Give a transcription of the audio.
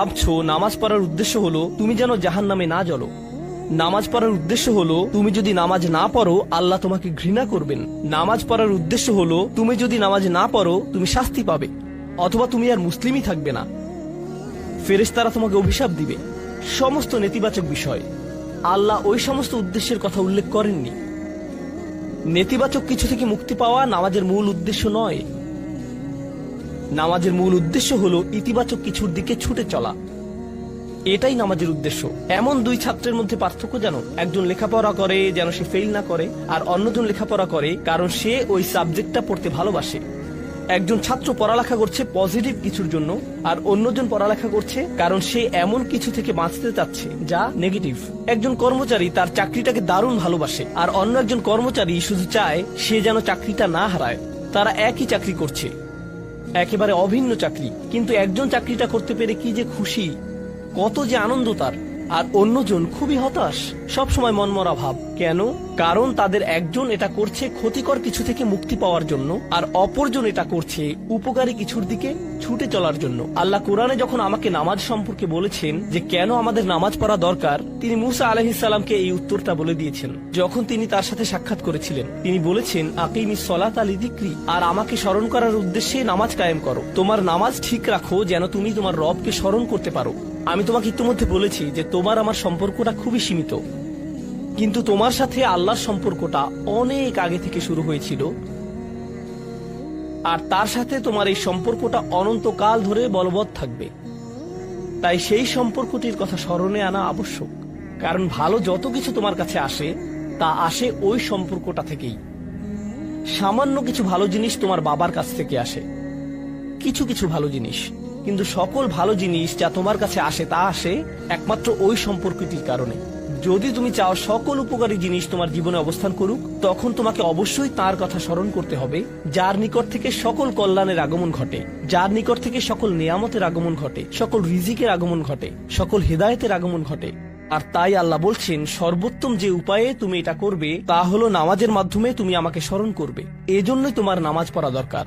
ভাবছো নামাজ পড়ার উদ্দেশ্য হলো তুমি যেন জাহান্নামে না জ্বলো। নামাজ পড়ার উদ্দেশ্য হলো তুমি যদি নামাজ না পড়ো আল্লাহ তোমাকে ঘৃণা করবেন। নামাজ পড়ার উদ্দেশ্য হলো তুমি যদি নামাজ না পড়ো তুমি শাস্তি পাবে, অথবা তুমি আর মুসলিমই থাকবে না, ফেরেশতারা তোমাকে অভিশাপ দিবে। সমস্ত নেতিবাচক বিষয়। আল্লাহ ওই সমস্ত উদ্দেশ্যের কথা উল্লেখ করেননি। নেতিবাচক কিছু থেকে মুক্তি পাওয়া নামাজের মূল উদ্দেশ্য নয়। নামাজের মূল উদ্দেশ্য হলো ইতিবাচক কিছুর দিকে ছুটে চলা। এটাই নামাজের উদ্দেশ্য। এমন দুই ছাত্রের মধ্যে পার্থক্য জানো? একজন লেখাপড়া করে যেন সে ফেল না করে, আর অন্যজন লেখাপড়া করে কারণ সে ওই সাবজেক্টটা পড়তে ভালোবাসে। একজন ছাত্র পড়ালেখা করছে পজিটিভ কিছুর জন্য, আর অন্যজন পড়ালেখা করছে কারণ সে এমন কিছু থেকে বাঁচতে চাচ্ছে যা নেগেটিভ। একজন কর্মচারী তার চাকরিটাকে দারুণ ভালোবাসে, আর অন্য একজন কর্মচারী শুধু চায় সে যেন চাকরিটা না হারায়। তারা একই চাকরি করছে, একেবারে অভিন্ন চাকরি, কিন্তু একজন চাকরিটা করতে পেরে কি যে খুশি, কত যে আনন্দ তার, আর অন্যজন খুবই হতাশ, সবসময় মনমরা ভাব। কেন? কারণ তাদের একজন এটা করছে ক্ষতিকর কিছু থেকে মুক্তি পাওয়ার জন্য, আর অপরজন এটা করছে উপকারী কিছুর দিকে ছুটে চলার জন্য। আল্লাহ কোরআনে যখন আমাকে নামাজ সম্পর্কে বলেছেন যে কেন আমাদের নামাজ পড়া দরকার, তিনি মুসা আলাইহিস সালামকে এই উত্তরটা বলে দিয়েছেন যখন তিনি তার সাথে সাক্ষাৎ করেছিলেন। তিনি বলেছেন, আকিমিস সলাতা লিযিকরি, আর আমাকে স্মরণ করার উদ্দেশ্যে নামাজ কায়েম করো। তোমার নামাজ ঠিক রাখো যেন তুমি তোমার রবকে স্মরণ করতে পারো। আমি তোমাকে ইতিমধ্যে বলেছি যে তোমার আমার সম্পর্কটা খুবই সীমিত, কিন্তু তোমার সাথে আল্লাহর সম্পর্কটা অনেক আগে থেকে শুরু হয়েছিল, আর তার সাথে তোমার এই সম্পর্কটা অনন্তকাল ধরে বলবৎ থাকবে। তাই সেই সম্পর্কটির কথা স্মরণে আনা আবশ্যক, কারণ ভালো যত কিছু তোমার কাছে আসে তা আসে ওই সম্পর্কটা থেকেই। সামান্য কিছু ভালো জিনিস তোমার বাবার কাছ থেকে আসে, কিছু কিছু ভালো জিনিস, কিন্তু সকল ভালো জিনিস যা তোমার কাছে আসে তা আসে একমাত্র ওই সম্পর্কটির কারণে। যদি তুমি চাও সকল উপকারী জিনিস তোমার জীবনে অবস্থান করুক, তখন তোমাকে অবশ্যই তার কথা স্মরণ করতে হবে যার নিকট থেকে সকল কল্যাণের আগমন ঘটে, যার নিকট থেকে সকল নিয়ামতের আগমন ঘটে, সকল রিজিকের আগমন ঘটে, সকল হেদায়েতের আগমন ঘটে। আর তাই আল্লাহ বলছেন, সর্বোত্তম যে উপায়ে তুমি এটা করবে তা হলো নামাজের মাধ্যমে তুমি আমাকে স্মরণ করবে। এজন্যই তোমার নামাজ পড়া দরকার।